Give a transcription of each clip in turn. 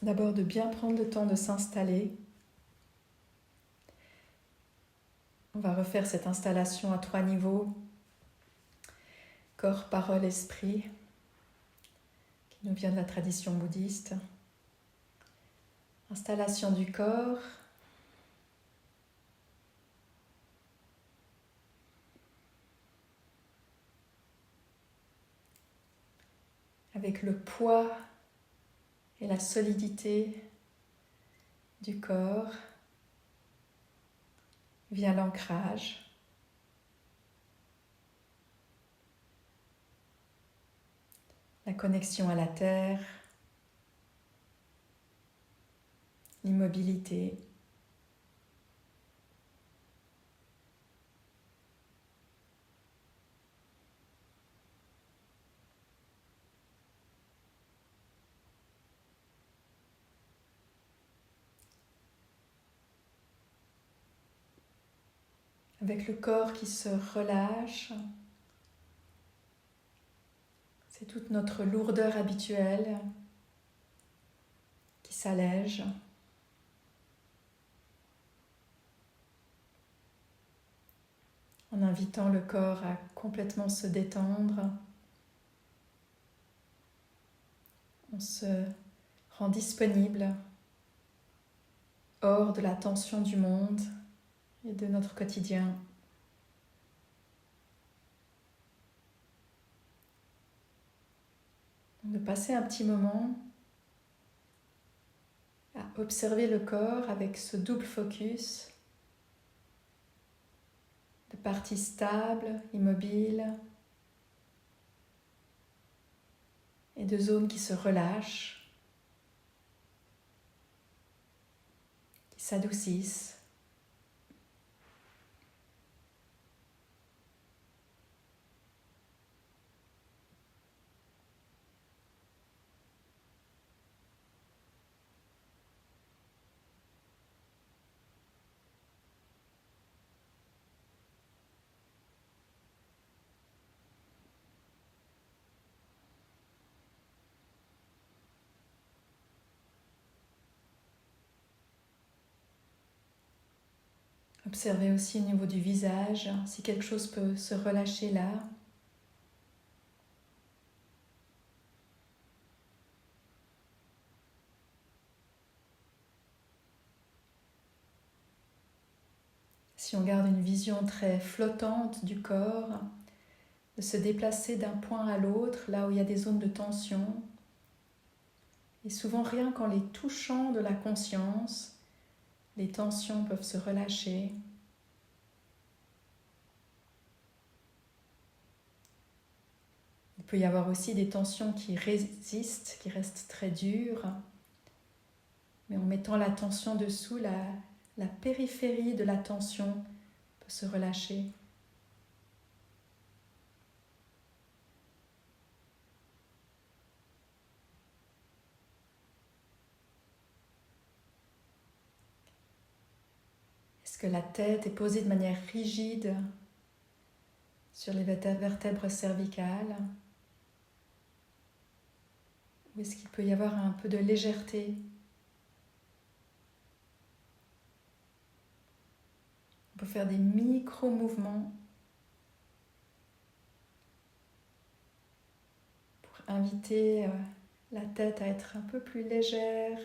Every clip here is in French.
d'abord de bien prendre le temps de s'installer. On va refaire cette installation à 3 niveaux. Corps, parole, esprit, qui nous vient de la tradition bouddhiste. Installation du corps. Avec le poids et la solidité du corps vient l'ancrage. La connexion à la terre, l'immobilité. Avec le corps qui se relâche, c'est toute notre lourdeur habituelle qui s'allège. En invitant le corps à complètement se détendre, on se rend disponible hors de la tension du monde et de notre quotidien. De passer un petit moment à observer le corps avec ce double focus de parties stables, immobiles, et de zones qui se relâchent, qui s'adoucissent. Observez aussi au niveau du visage, si quelque chose peut se relâcher là. Si on garde une vision très flottante du corps, de se déplacer d'un point à l'autre, là où il y a des zones de tension, et souvent rien qu'en les touchant de la conscience, les tensions peuvent se relâcher. Il peut y avoir aussi des tensions qui résistent, qui restent très dures, mais en mettant la tension dessous, la périphérie de la tension peut se relâcher. Est-ce que la tête est posée de manière rigide sur les vertèbres cervicales? Ou est-ce qu'il peut y avoir un peu de légèreté? On peut faire des micro-mouvements pour inviter la tête à être un peu plus légère.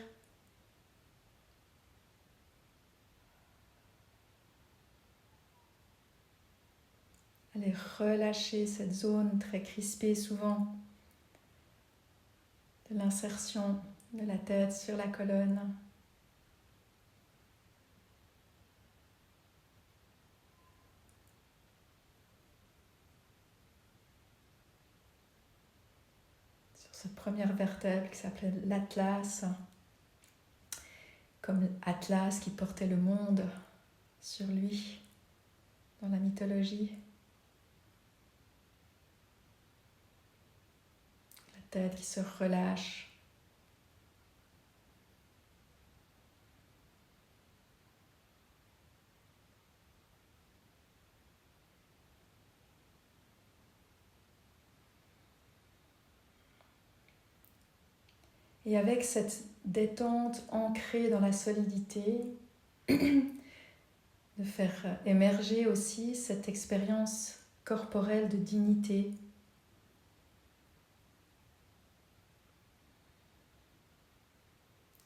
Allez relâcher cette zone très crispée souvent de l'insertion de la tête sur la colonne. Sur cette première vertèbre qui s'appelait l'Atlas, comme Atlas qui portait le monde sur lui dans la mythologie. La tête qui se relâche. Et avec cette détente ancrée dans la solidité, de faire émerger aussi cette expérience corporelle de dignité.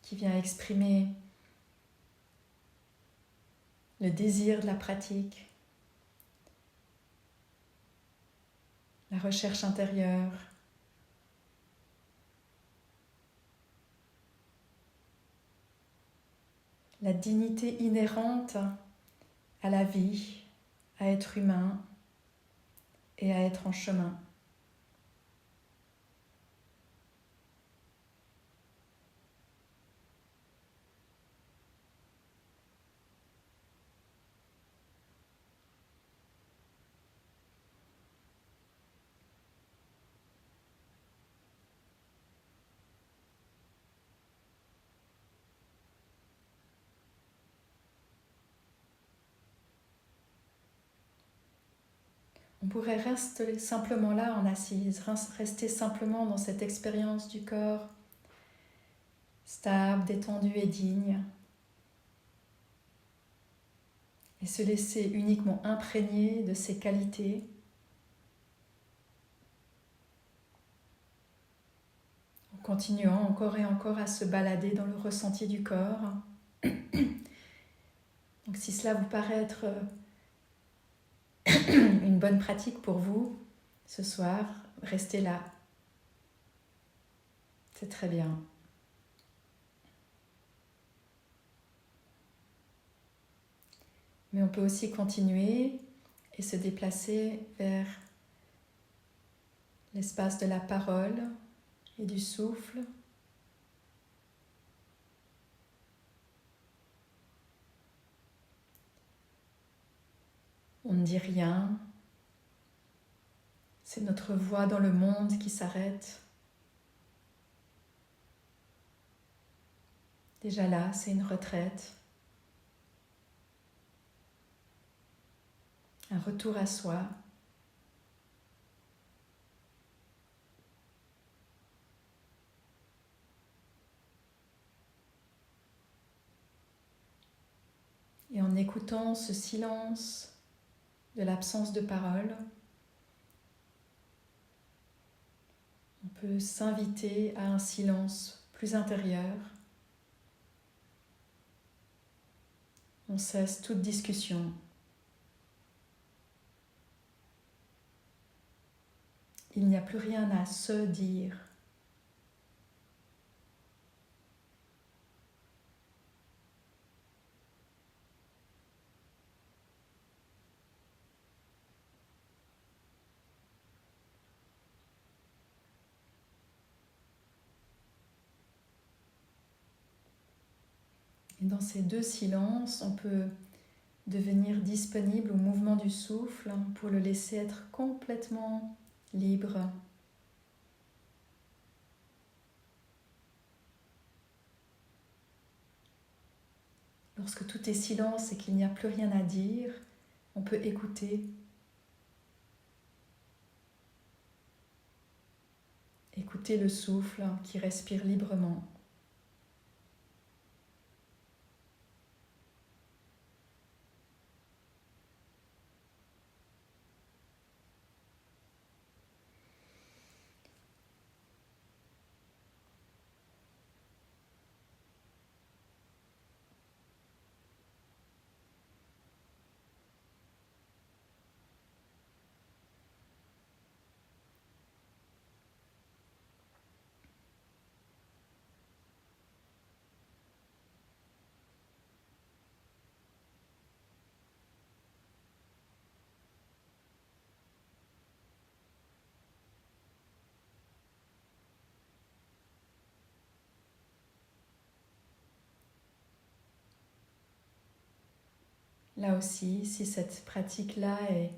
Qui vient exprimer le désir de la pratique, la recherche intérieure, la dignité inhérente à la vie, à être humain et à être en chemin. On pourrait rester simplement là en assise, rester simplement dans cette expérience du corps stable, détendu et digne, et se laisser uniquement imprégner de ses qualités, en continuant encore et encore à se balader dans le ressenti du corps. Donc si cela vous paraît être une bonne pratique pour vous ce soir, restez là. C'est très bien. Mais on peut aussi continuer et se déplacer vers l'espace de la parole et du souffle. On ne dit rien. C'est notre voix dans le monde qui s'arrête. Déjà là, c'est une retraite. Un retour à soi. Et en écoutant ce silence de l'absence de parole, on peut s'inviter à un silence plus intérieur. On cesse toute discussion. Il n'y a plus rien à se dire. Et dans ces deux silences, on peut devenir disponible au mouvement du souffle pour le laisser être complètement libre. Lorsque tout est silence et qu'il n'y a plus rien à dire, on peut écouter. Écouter le souffle qui respire librement. Là aussi, si cette pratique-là est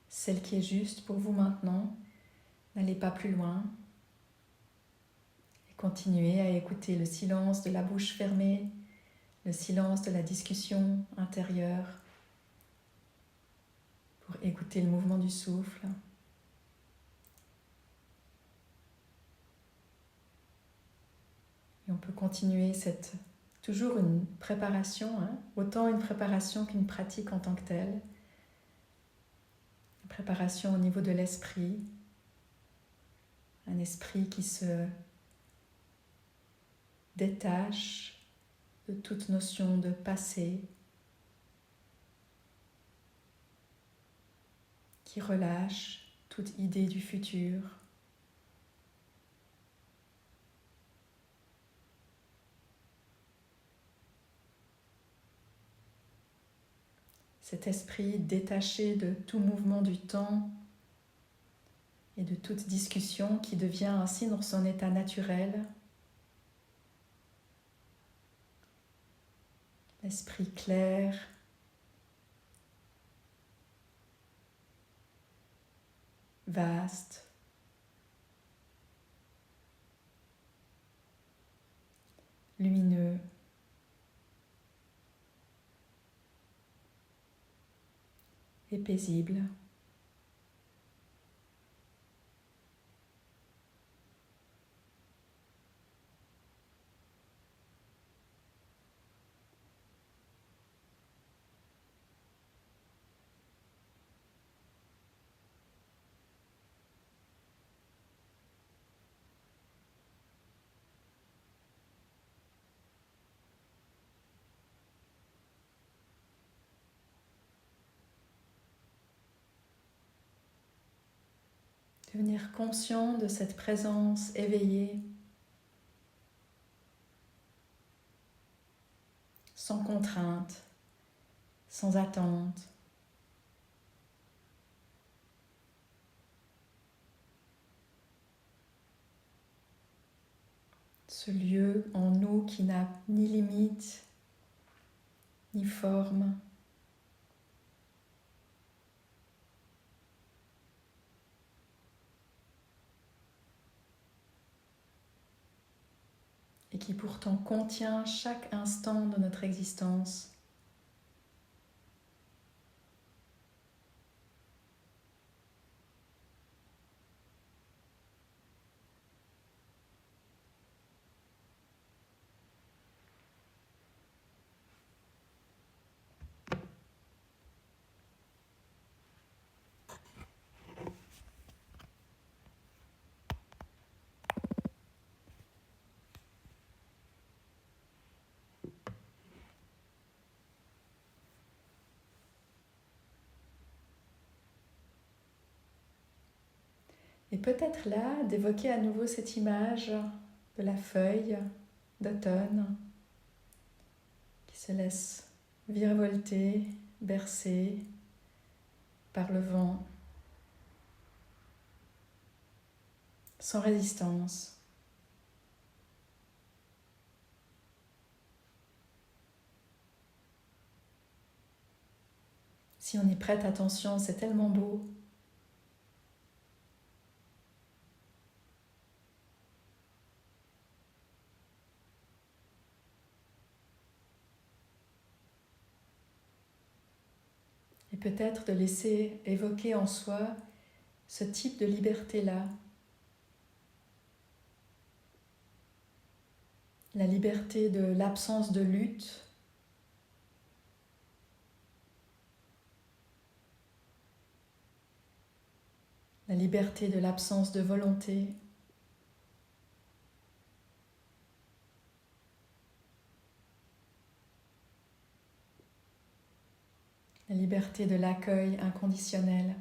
celle qui est juste pour vous maintenant, n'allez pas plus loin et continuez à écouter le silence de la bouche fermée, le silence de la discussion intérieure, pour écouter le mouvement du souffle. peut continuer toujours une préparation, hein, autant une préparation qu'une pratique en tant que telle. Une préparation au niveau de l'esprit, un esprit qui se détache de toute notion de passé, qui relâche toute idée du futur. Cet esprit détaché de tout mouvement du temps et de toute discussion qui devient ainsi dans son état naturel. L'esprit clair, vaste, lumineux, et paisible. Devenir conscient de cette présence éveillée, sans contrainte, sans attente. Ce lieu en nous qui n'a ni limite, ni forme. Et qui pourtant contient chaque instant de notre existence. Et peut-être là, d'évoquer à nouveau cette image de la feuille d'automne qui se laisse virevolter, bercer par le vent, sans résistance. Si on y prête attention, c'est tellement beau. Et peut-être de laisser évoquer en soi ce type de liberté-là. La liberté de l'absence de lutte, la liberté de l'absence de volonté, la liberté de l'accueil inconditionnel.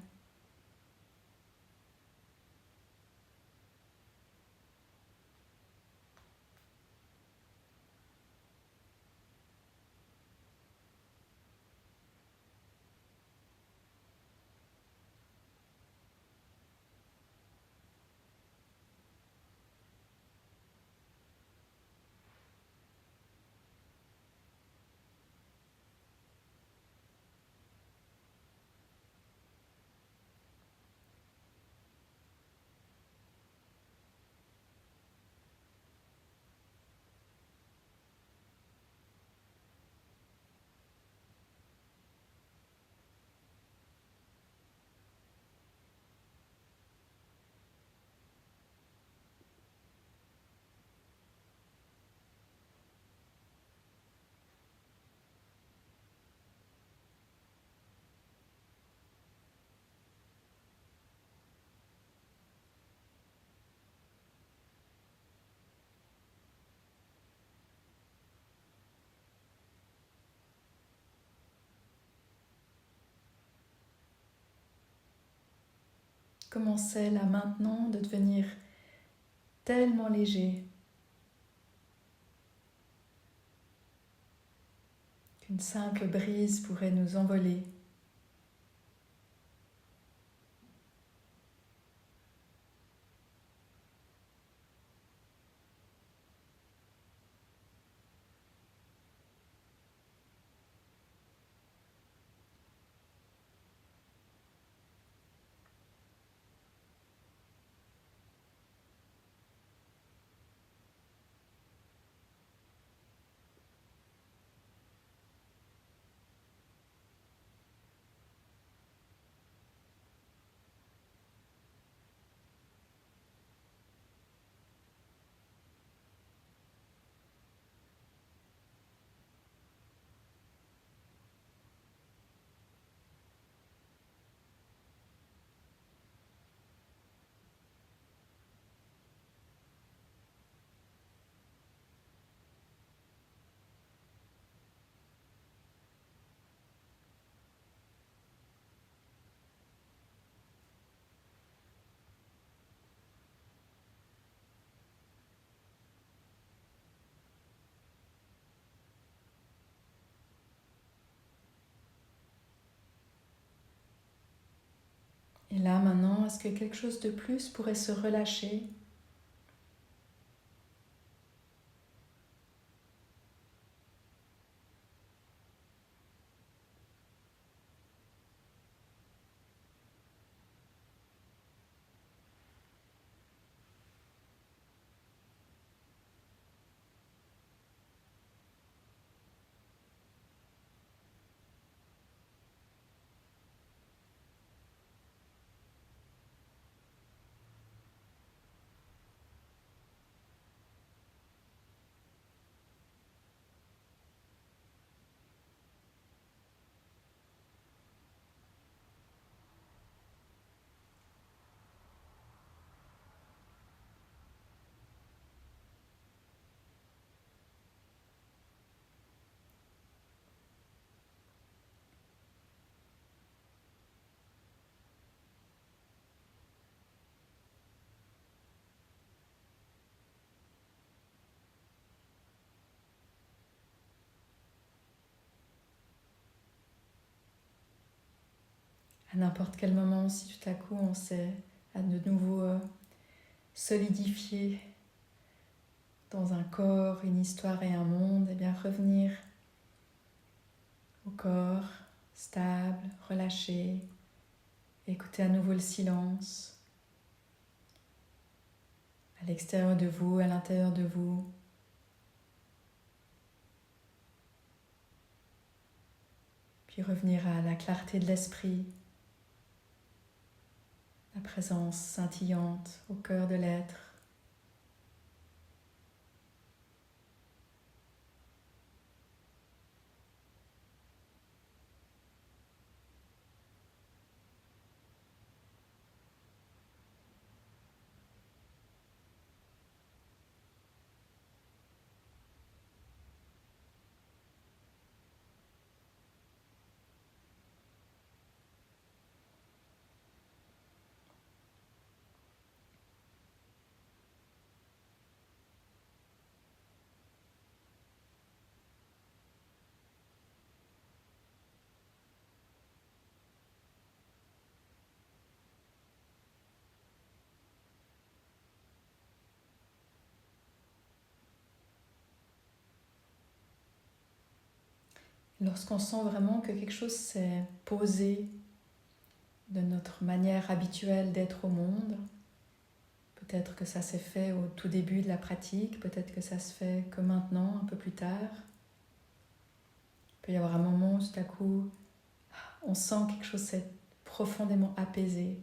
commençait là maintenant de devenir tellement léger qu'une simple brise pourrait nous envoler. Et là maintenant, est-ce que quelque chose de plus pourrait se relâcher ? À n'importe quel moment, si tout à coup on s'est à de nouveau solidifié dans un corps, une histoire et un monde, et bien revenir au corps stable, relâché, écouter à nouveau le silence à l'extérieur de vous, à l'intérieur de vous. Puis revenir à la clarté de l'esprit, la présence scintillante au cœur de l'être. Lorsqu'on sent vraiment que quelque chose s'est posé de notre manière habituelle d'être au monde, peut-être que ça s'est fait au tout début de la pratique, peut-être que ça se fait que maintenant, un peu plus tard. Il peut y avoir un moment où tout à coup, on sent quelque chose s'est profondément apaisé,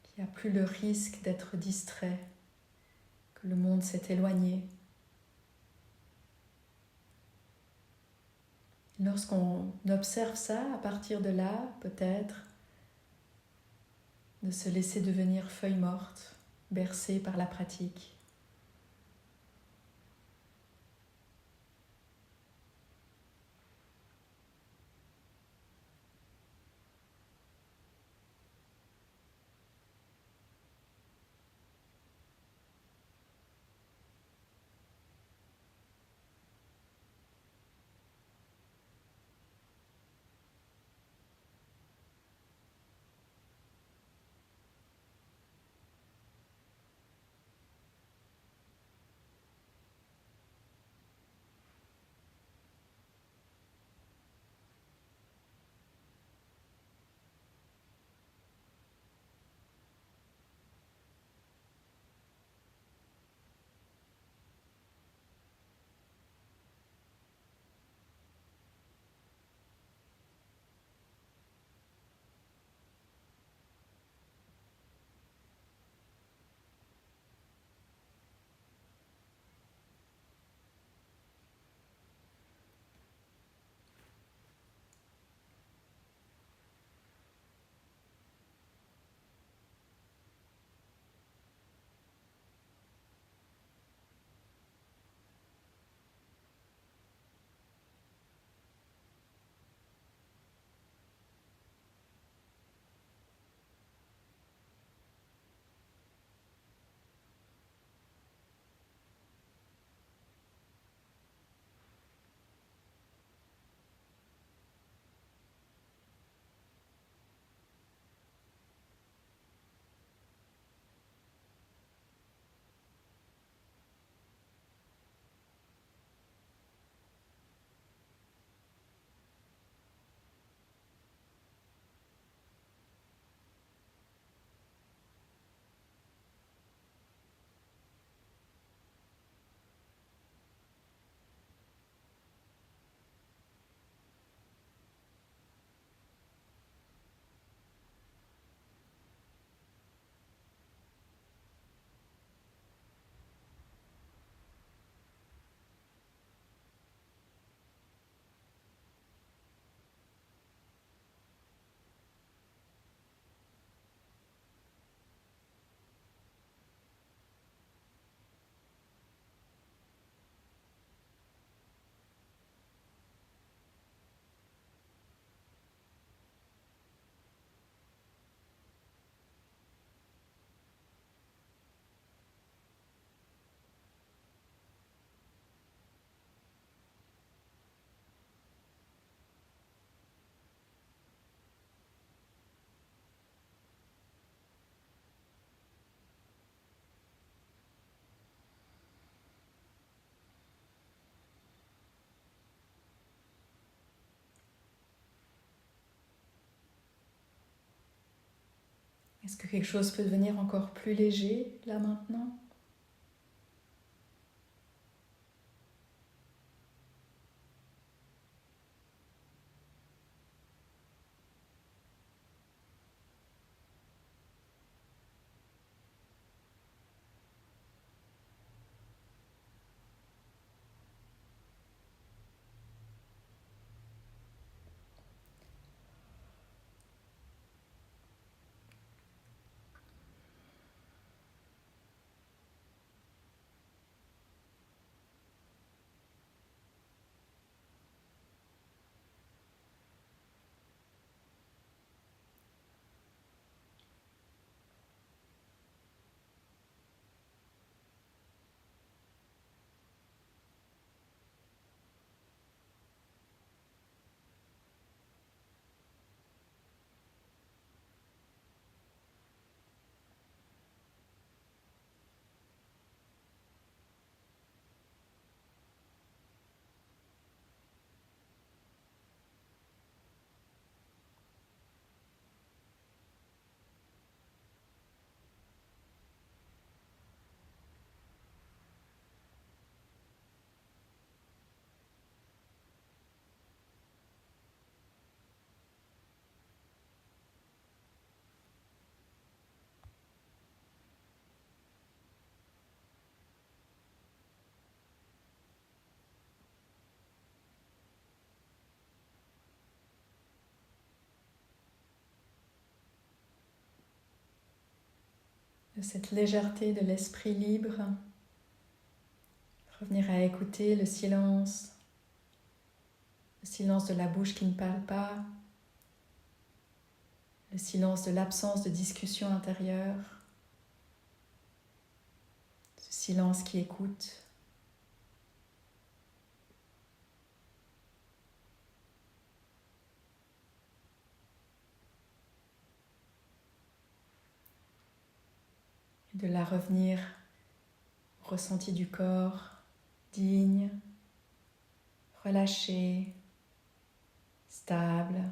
qu'il n'y a plus le risque d'être distrait, que le monde s'est éloigné. Lorsqu'on observe ça, à partir de là, peut-être, de se laisser devenir feuille morte, bercée par la pratique. Est-ce que quelque chose peut devenir encore plus léger là maintenant? De cette légèreté de l'esprit libre, revenir à écouter le silence de la bouche qui ne parle pas, le silence de l'absence de discussion intérieure, ce silence qui écoute. Et de là revenir au ressenti du corps, digne, relâché, stable.